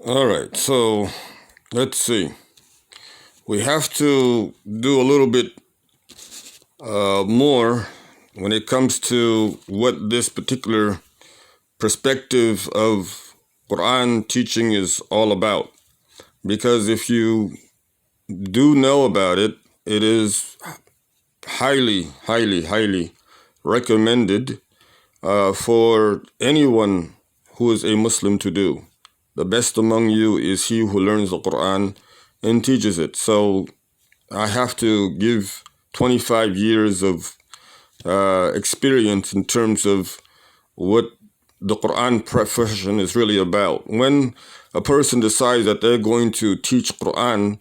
All right, so let's see. We have to do a little bit more when it comes to what this particular perspective of Quran teaching is all about. Because if you do know about it, it is highly recommended for anyone who is a Muslim to do. The best among you is he who learns the Quran and teaches it. So I have to give 25 years of experience in terms of what the Quran profession is really about. When a person decides that they're going to teach Quran,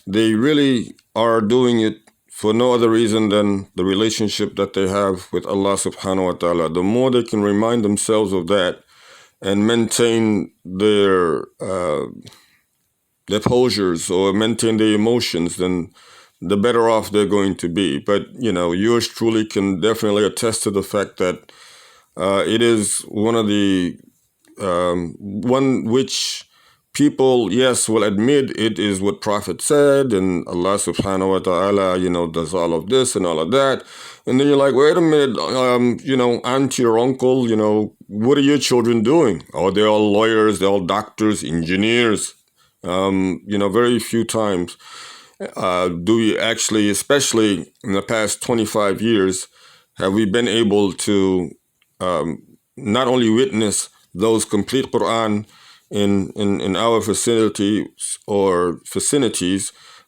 they really are doing it for no other reason than the relationship that they have with Allah subhanahu wa ta'ala. The more they can remind themselves of that and maintain their posures or maintain their emotions, then the better off they're going to be. But, yours truly can definitely attest to the fact that it is one of the, one which people, yes, will admit it is what Prophet said and Allah subhanahu wa ta'ala, does all of this and all of that. And then you're like, wait a minute, auntie or uncle, what are your children doing? Oh, they're all lawyers, they're all doctors, engineers. Very few times do we actually, especially in the past 25 years, have we been able to not only witness those complete Quran in our vicinities,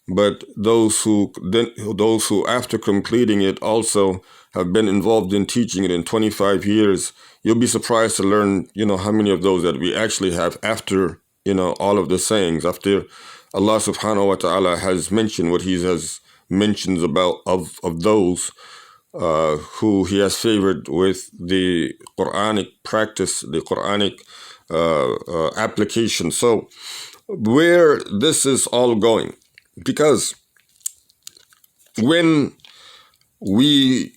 but those who after completing it also have been involved in teaching it in 25 years. You'll be surprised to learn, how many of those that we actually have after, all of the sayings, after Allah subhanahu wa ta'ala has mentioned what he has mentioned about of those who he has favored with the Quranic practice, the Quranic application. So where this is all going, because when we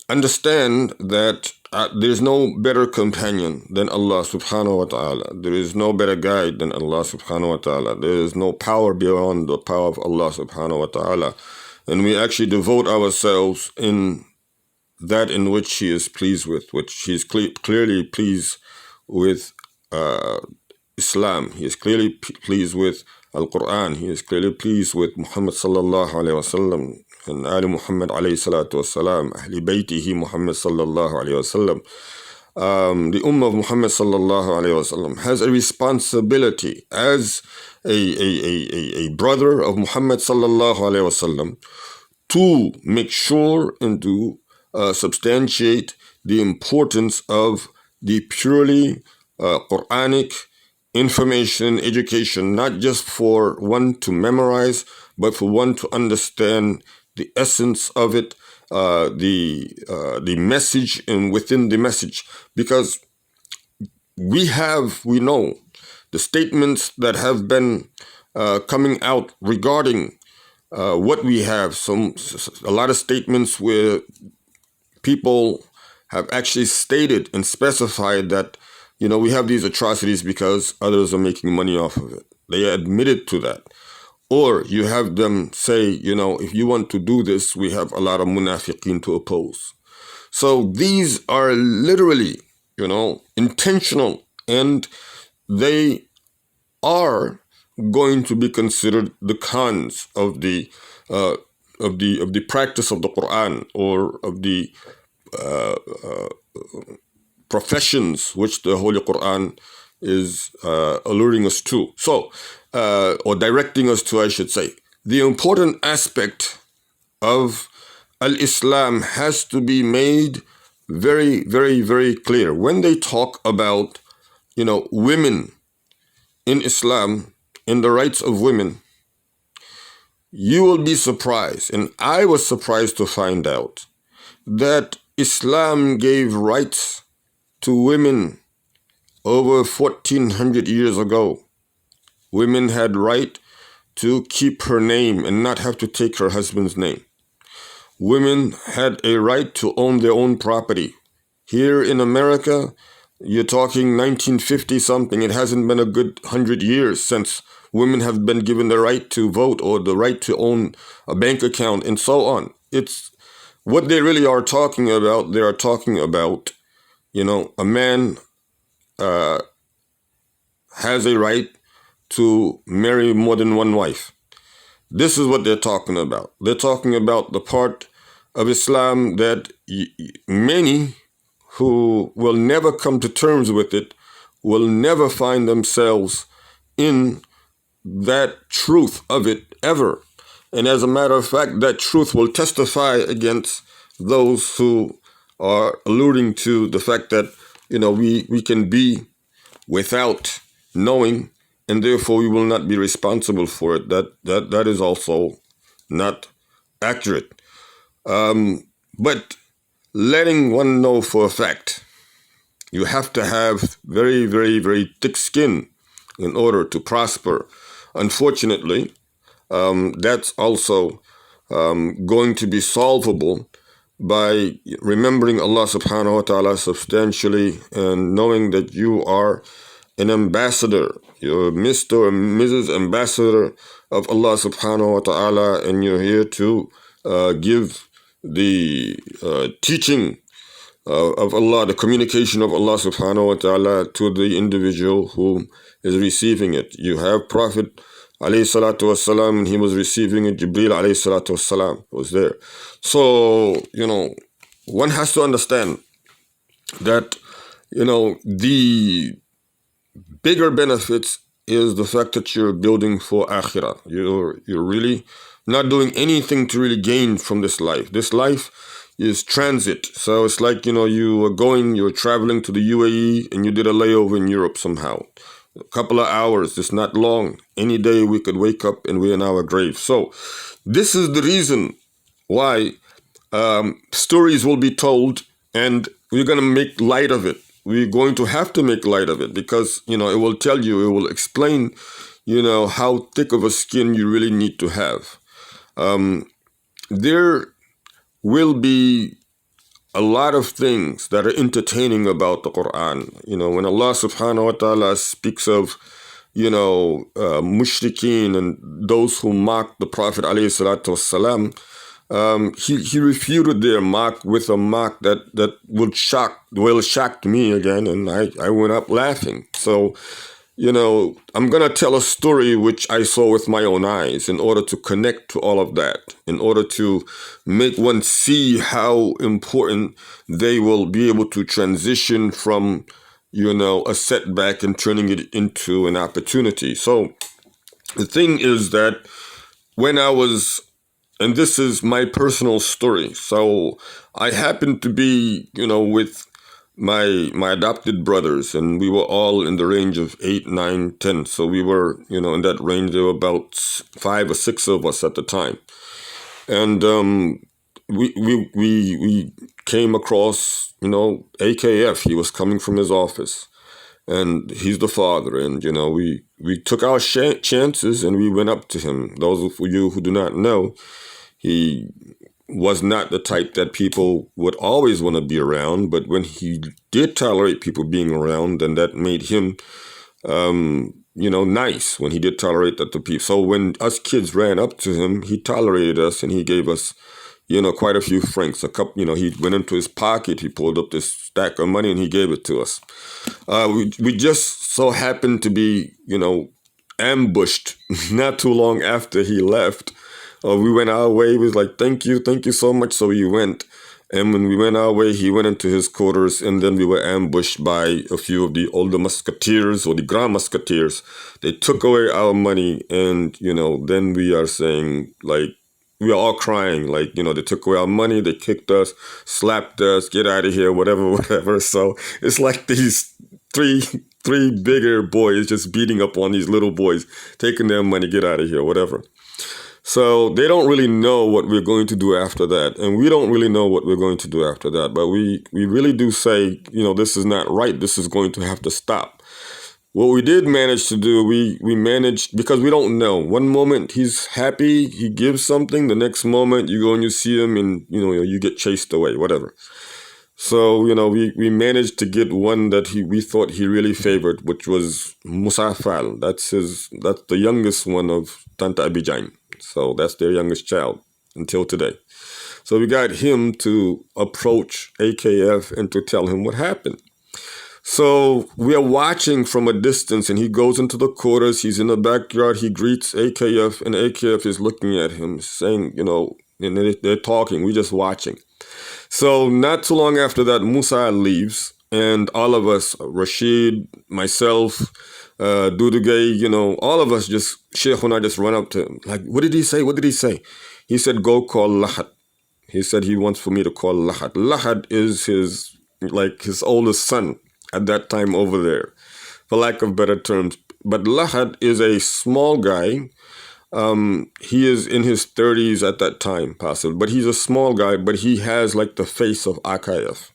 understand that there's no better companion than Allah subhanahu wa ta'ala, there is no better guide than Allah subhanahu wa ta'ala, there is no power beyond the power of Allah subhanahu wa ta'ala, and we actually devote ourselves in that in which he is pleased with, which he is clearly pleased with Islam. He is clearly pleased with Al-Quran. He is clearly pleased with Muhammad sallallahu alayhi wasallam and Ali Muhammad alayhi salatu wasalam, Ahli Baytihi Muhammad sallallahu alayhi wasallam. The Ummah of Muhammad sallallahu alayhi wasallam has a responsibility as a brother of Muhammad sallallahu alayhi wasallam to make sure and to substantiate the importance of the purely Quranic information, education, not just for one to memorize, but for one to understand the essence of it, the message and within the message. Because we know the statements that have been coming out regarding what we have. A lot of statements where people have actually stated and specified that, we have these atrocities because others are making money off of it. They admitted to that. Or you have them say, if you want to do this, we have a lot of munafiqeen to oppose. So these are literally, intentional, and they are going to be considered the cons of the practice of the Quran, or of the professions which the Holy Quran is alluring us to. So, or directing us to, I should say. The important aspect of Al-Islam has to be made very, very, very clear. When they talk about, women in Islam, in the rights of women, you will be surprised, and I was surprised to find out that Islam gave rights to women over 1400 years ago. Women had right to keep her name and not have to take her husband's name. Women had a right to own their own property. Here in America, You're talking 1950 something. It hasn't been a good 100 years since women have been given the right to vote or the right to own a bank account and so on. It's what they really are talking about. They are talking about, a man uh, has a right to marry more than one wife. This is what they're talking about. They're talking about the part of Islam that many who will never come to terms with it will never find themselves in that truth of it ever. And as a matter of fact, that truth will testify against those who are alluding to the fact that, we can be without knowing, and therefore we will not be responsible for it. That is also not accurate. But letting one know for a fact, you have to have very, very, very thick skin in order to prosper. Unfortunately, that's also going to be solvable by remembering Allah subhanahu wa ta'ala substantially and knowing that you are an ambassador. You're Mr. or Mrs. Ambassador of Allah subhanahu wa ta'ala, and you're here to give the teaching of Allah, the communication of Allah subhanahu wa ta'ala to the individual who is receiving it. You have Prophet alayhi salatu wasalam, and he was receiving it. Jibreel alayhi salatu wasalam was there. So, one has to understand that, the bigger benefits is the fact that you're building for akhirah. You're really not doing anything to really gain from this life. This life is transit. So it's like, you're traveling to the UAE and you did a layover in Europe somehow. A couple of hours, it's not long. Any day we could wake up and we're in our grave. So this is the reason why stories will be told, and we're going to make light of it. We're going to have to make light of it because, it will tell you, it will explain, how thick of a skin you really need to have. There will be a lot of things that are entertaining about the Quran. When Allah subhanahu wa ta'ala speaks of, mushrikeen and those who mock the Prophet alayhi salatu wasalam, he refuted their mock with a mock that shocked me again, and I went up laughing. So, I'm going to tell a story which I saw with my own eyes in order to connect to all of that, in order to make one see how important they will be able to transition from, a setback and turning it into an opportunity. So the thing is that when I was, and this is my personal story, so I happened to be, with my adopted brothers, and we were all in the range of 8, 9, 10. So we were, in that range. There were about 5 or 6 of us at the time. And we came across, AKF. He was coming from his office, and he's the father. And, we took our chances and we went up to him. Those of you who do not know, he was not the type that people would always want to be around, but when he did tolerate people being around, then that made him, nice when he did tolerate that to people. So when us kids ran up to him, he tolerated us and he gave us, quite a few francs. A couple, he went into his pocket, he pulled up this stack of money and he gave it to us. We just so happened to be, ambushed not too long after he left. We went our way. He was like, thank you so much. So we went. And when we went our way, he went into his quarters, and then we were ambushed by a few of the older musketeers or the grand musketeers. They took away our money, and, then we are saying, like, we are all crying, like, they took away our money, they kicked us, slapped us, get out of here, whatever. So it's like these three bigger boys just beating up on these little boys, taking their money, get out of here, whatever. So they don't really know what we're going to do after that. And we don't really know what we're going to do after that. But we really do say, this is not right. This is going to have to stop. What we did manage to do, we managed, because we don't know. One moment he's happy, he gives something. The next moment you go and you see him and, you get chased away, whatever. So, we managed to get one that we thought he really favored, which was Musafal. That's the youngest one of Tanta Abijay. So that's their youngest child until today. So we got him to approach AKF and to tell him what happened. So we are watching from a distance, and he goes into the quarters. He's in the backyard. He greets AKF, and AKF is looking at him, saying, and they're talking. We're just watching. So not too long after that, Musa leaves, and all of us, Rashid, myself, Dudugay, all of us Sheikh and I just run up to him. Like, what did he say? What did he say? He said, go call Lahat. He said he wants for me to call Lahat. Lahat is his oldest son at that time over there, for lack of better terms. But Lahat is a small guy. He is in his 30s at that time, possibly. But he's a small guy, but he has like the face of Akayef.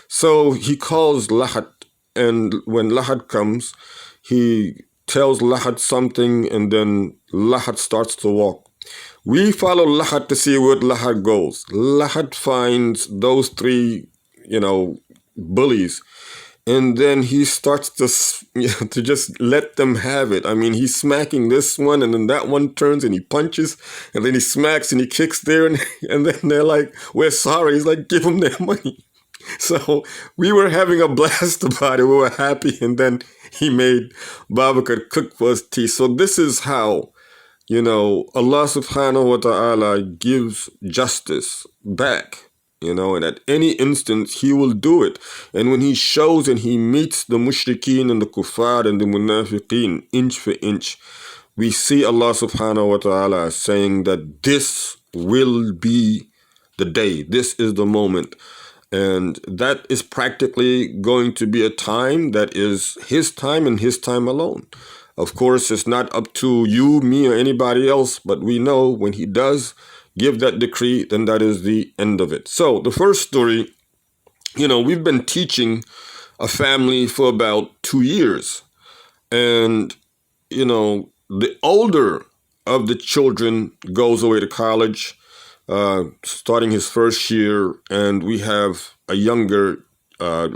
So he calls Lahat, and when Lahat comes, he tells Lahat something, and then Lahat starts to walk. We follow Lahat to see where Lahat goes. Lahat finds those three, bullies, and then he starts to just let them have it. I mean, he's smacking this one, and then that one turns and he punches, and then he smacks and he kicks there, and then they're like, we're sorry. He's like, give them their money. So we were having a blast about it. We were happy, and then he made Babakar cook for us tea. So this is how, Allah subhanahu wa ta'ala gives justice back. And at any instance, he will do it. And when he shows and he meets the mushrikeen and the kuffar and the munafiqeen inch for inch, we see Allah subhanahu wa ta'ala saying that this will be the day. This is the moment. And that is practically going to be a time that is his time and his time alone. Of course, it's not up to you, me, or anybody else, but we know when he does give that decree, then that is the end of it. So the first story, we've been teaching a family for about 2 years. And, the older of the children goes away to college, starting his first year. And we have a younger, I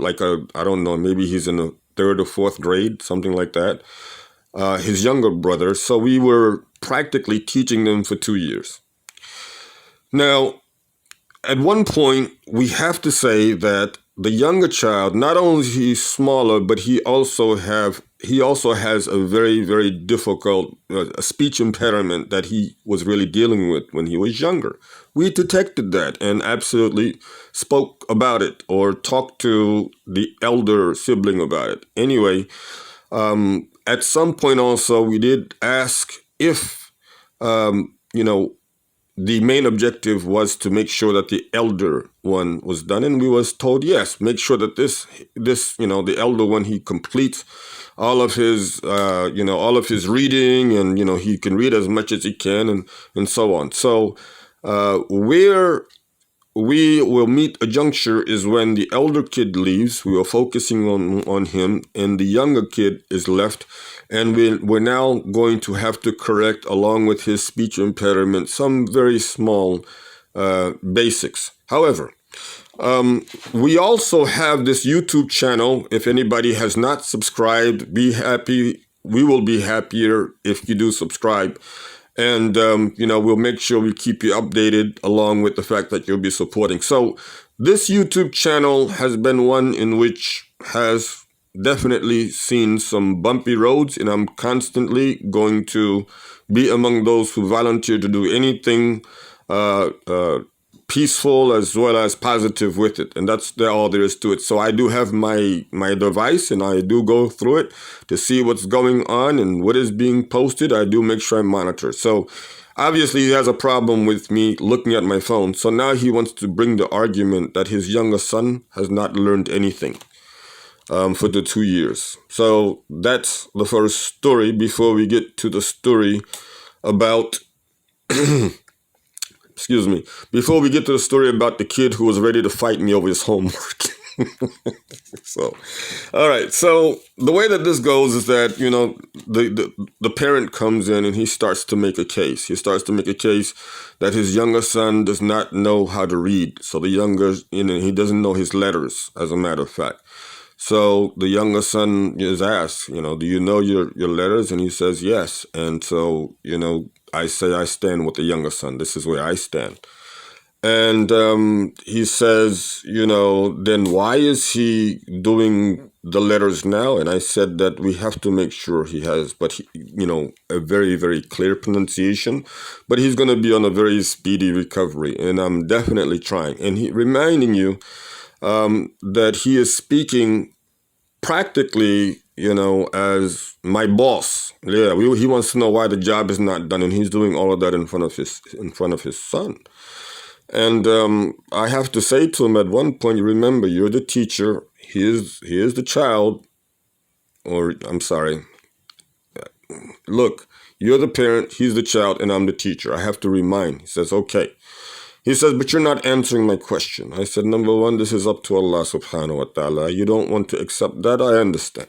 don't know, maybe he's in the 3rd or 4th grade, something like that. His younger brother. So we were practically teaching them for 2 years. Now, at one point, we have to say that the younger child, not only is he smaller, but he also has a very, very difficult speech impairment that he was really dealing with when he was younger. We detected that and absolutely spoke about it or talked to the elder sibling about it. Anyway, at some point also, we did ask if, the main objective was to make sure that the elder one was done. And we was told, yes, make sure that this, the elder one, he completes all of his reading, and, he can read as much as he can, and so on. So, where we will meet a juncture is when the elder kid leaves. We are focusing on him, and the younger kid is left. And we're now going to have to correct, along with his speech impairment, some very small basics. However, we also have this YouTube channel. If anybody has not subscribed, be happy. We will be happier if you do subscribe. And, we'll make sure we keep you updated, along with the fact that you'll be supporting. So this YouTube channel has been one in which has definitely seen some bumpy roads, and I'm constantly going to be among those who volunteer to do anything peaceful as well as positive with it. And that's all there is to it. So I do have my device, and I do go through it to see what's going on and what is being posted. I do make sure I monitor. So obviously he has a problem with me looking at my phone. So now he wants to bring the argument that his younger son has not learned anything for the 2 years. So that's the first story before we get to the story about, before we get to the story about the kid who was ready to fight me over his homework. So, all right. So the way that this goes is that the parent comes in and he starts to make a case. He starts to make a case that his younger son does not know how to read. So the younger, he doesn't know his letters, as a matter of fact. So the younger son is asked, do you know your letters? And he says yes. And so I say I stand with the younger son. This is where I stand. And he says, then why is he doing the letters now? And I said that we have to make sure he has, a very, very clear pronunciation. But he's going to be on a very speedy recovery. And I'm definitely trying. And he reminding you that he is speaking practically, as my boss. Yeah, he wants to know why the job is not done. And he's doing all of that in front of his son. And I have to say to him at one point, remember, you're the teacher. He is the child. Or, I'm sorry. Look, you're the parent. He's the child. And I'm the teacher. I have to remind. He says, okay. He says, but you're not answering my question. I said, number one, this is up to Allah subhanahu wa ta'ala. You don't want to accept that. I understand.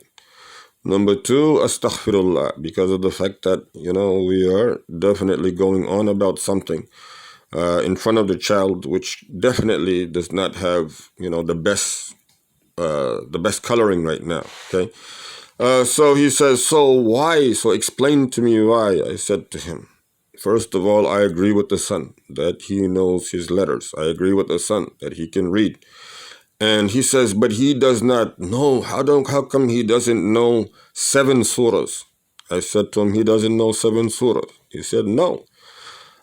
Number two, astaghfirullah. Because of the fact that, we are definitely going on about something in front of the child, which definitely does not have, the best coloring right now. Okay. So he says, so why? So explain to me why. I said to him, first of all, I agree with the son that he knows his letters. I agree with the son that he can read. And he says, but he does not know. How come he doesn't know 7 surahs? I said to him, he doesn't know 7 surahs. He said, no.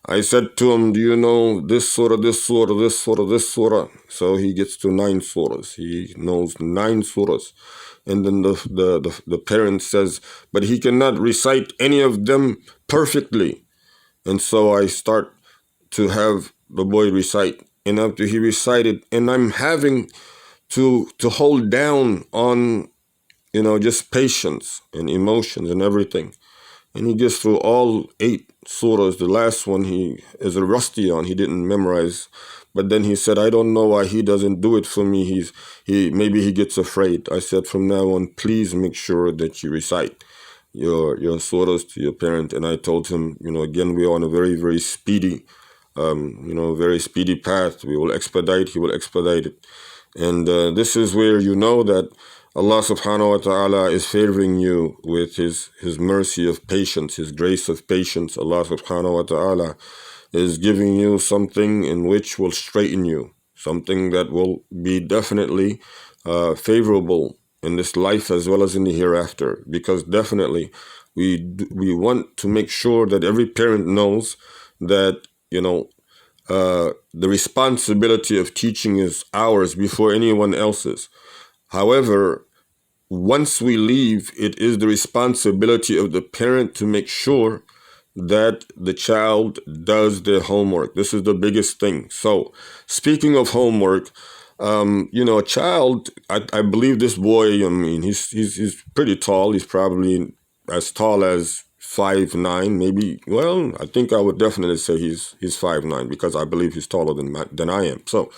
I said to him, do you know this surah, this surah, this surah, this surah? So he gets to 9 surahs. He knows 9 surahs. And then the parent says, but he cannot recite any of them perfectly. And so I start to have the boy recite. And after he recited, and I'm having to hold down on, just patience and emotions and everything. And he gets through all 8 surahs. The last one he is a rusty on. He didn't memorize. But then he said, I don't know why he doesn't do it for me. Maybe he gets afraid. I said, from now on, please make sure that you recite your surahs to your parent. And I told him, again, we are on a very, very speedy, very speedy path. He will expedite it. And this is where you know that Allah subhanahu wa ta'ala is favoring you with his mercy of patience, his grace of patience. Allah subhanahu wa ta'ala is giving you something in which will straighten you, something that will be definitely favorable in this life as well as in the hereafter. Because definitely we want to make sure that every parent knows that, the responsibility of teaching is ours before anyone else's. However, once we leave, it is the responsibility of the parent to make sure that the child does their homework. This is the biggest thing. So, speaking of homework, a child, I believe this boy, he's pretty tall. He's probably as tall as 5'9", maybe. Well, I think I would definitely say he's 5'9", because I believe he's taller than I am. So,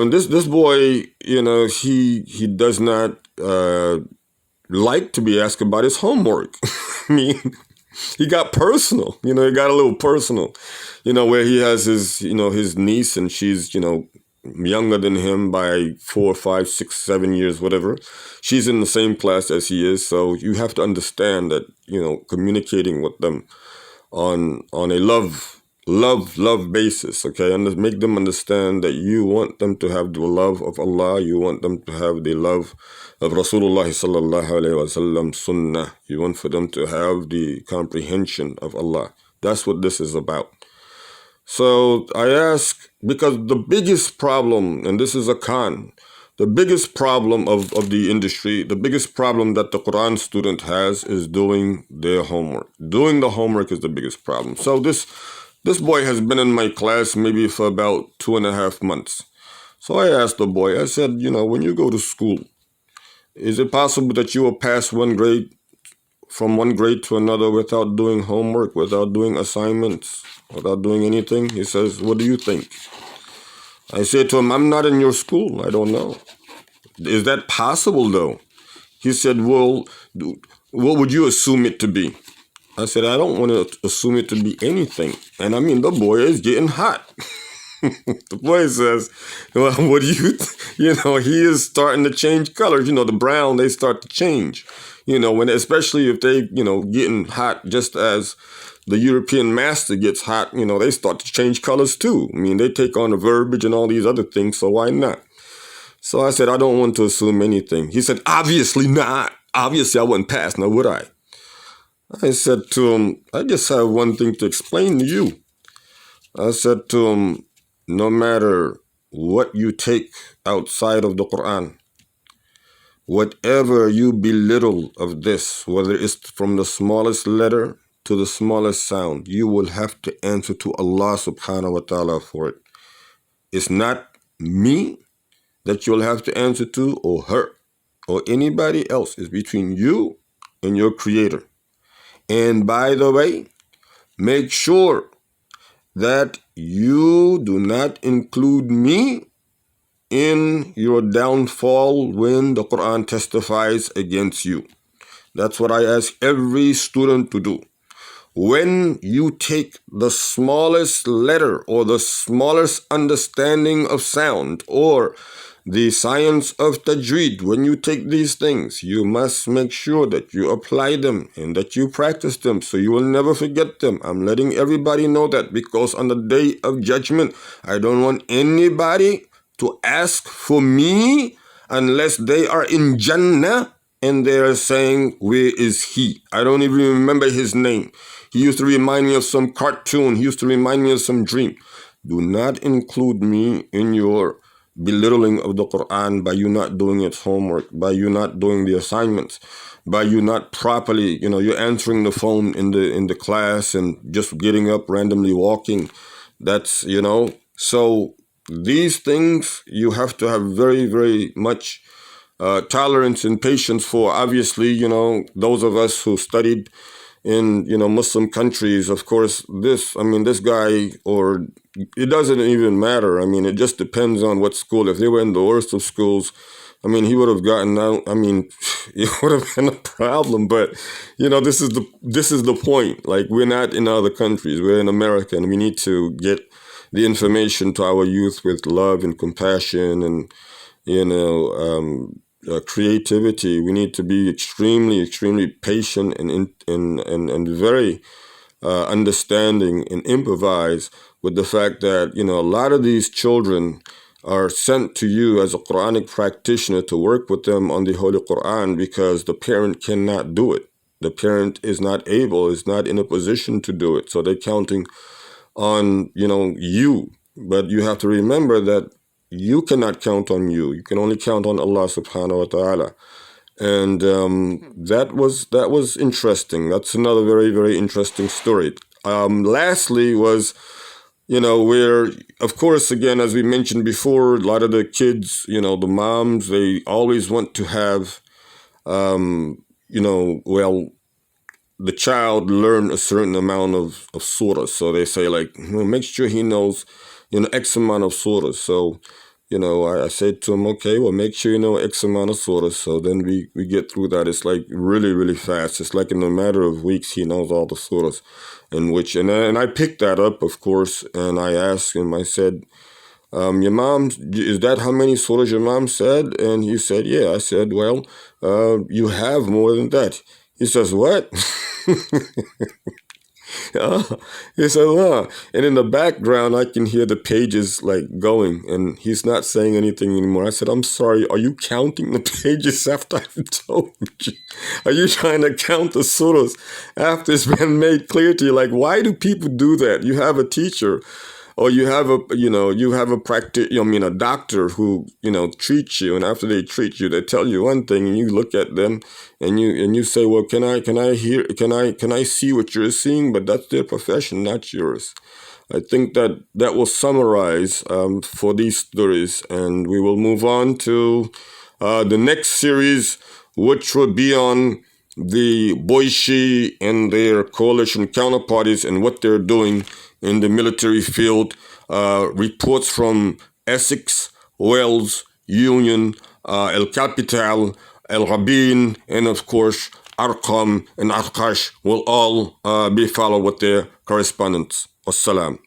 this boy, he does not like to be asked about his homework. I mean, he got personal. He got a little personal. Where he has his niece, and she's younger than him by 4, 5, 6, 7 years, whatever. She's in the same class as he is, so you have to understand that communicating with them on a love basis, okay, and make them understand that you want them to have the love of Allah, you want them to have the love of Rasulullah sallallahu alaihi wasallam sunnah, you want for them to have the comprehension of Allah. That's what this is about. So I ask, because the biggest problem, and this is a con, the biggest problem of the industry, the biggest problem that the Quran student has is doing their homework. Doing the homework is the biggest problem. So this boy has been in my class maybe for about 2.5 months. So I asked the boy, I said, when you go to school, is it possible that you will pass from one grade to another without doing homework, without doing assignments, without doing anything? He says, what do you think? I said to him, I'm not in your school. I don't know. Is that possible though? He said, well, what would you assume it to be? I said, I don't want to assume it to be anything. And I mean, the boy is getting hot. The boy says, well, what do you, he is starting to change colors. The brown, they start to change, especially if they, getting hot just as the European master gets hot, they start to change colors too. I mean, they take on the verbiage and all these other things, so why not? So I said, I don't want to assume anything. He said, obviously not. Obviously, I wouldn't pass, now would I? I said to him, I just have one thing to explain to you. I said to him, no matter what you take outside of the Quran, whatever you belittle of this, whether it's from the smallest letter to the smallest sound, you will have to answer to Allah subhanahu wa ta'ala for it. It's not me that you'll have to answer to, or her, or anybody else. It's between you and your Creator. And by the way, make sure that you do not include me in your downfall when the Quran testifies against you. That's what I ask every student to do. When you take the smallest letter or the smallest understanding of sound or the science of tajweed, when you take these things, you must make sure that you apply them and that you practice them so you will never forget them. I'm letting everybody know that, because on the day of judgment, I don't want anybody to ask for me unless they are in Jannah and they are saying, where is he? I don't even remember his name. He used to remind me of some cartoon. He used to remind me of some dream. Do not include me in your belittling of the Quran by you not doing its homework, by you not doing the assignments, by you not properly, you're answering the phone in the class and just getting up randomly walking. That's, so these things you have to have very, very much tolerance and patience for. Obviously, those of us who studied in, Muslim countries, of course, this guy, or it doesn't even matter. I mean, it just depends on what school. If they were in the worst of schools, he would have gotten out. It would have been a problem. But, this is the point. Like, we're not in other countries. We're in America, and we need to get the information to our youth with love and compassion and, creativity. We need to be extremely, extremely patient and very understanding and improvise with the fact that, a lot of these children are sent to you as a Quranic practitioner to work with them on the Holy Quran because the parent cannot do it. The parent is not in a position to do it. So they're counting on, you. But you have to remember that you cannot count on you. You can only count on Allah subhanahu wa ta'ala. And that was interesting. That's another very, very interesting story. Lastly was, where, of course, again, as we mentioned before, a lot of the kids, the moms, they always want to have, the child learn a certain amount of surahs. So they say, like, make sure he knows, X amount of surahs. So, I said to him, okay, well, make sure you know X amount of surahs. So then we get through that. It's like really, really fast. It's like in a matter of weeks, he knows all the surahs. And I picked that up, of course, and I asked him, I said, your mom, is that how many surahs your mom said? And he said, yeah. I said, well, you have more than that. He says, what? He said, and in the background, I can hear the pages like going, and he's not saying anything anymore. I said, I'm sorry, are you counting the pages after I've told you? Are you trying to count the surahs after it's been made clear to you? Like, why do people do that? You have a teacher, or you have a doctor who, treats you, and after they treat you, they tell you one thing, and you look at them, and you say, well, can I see what you're seeing? But that's their profession, not yours. I think that will summarize for these stories, and we will move on to the next series, which will be on the Boishi and their coalition counterparties and what they're doing in the military field. Reports from Essex, Wales, Union, El Capital, El Rabin, and of course Arqam and Arqash will all be followed with their correspondence. Wassalam.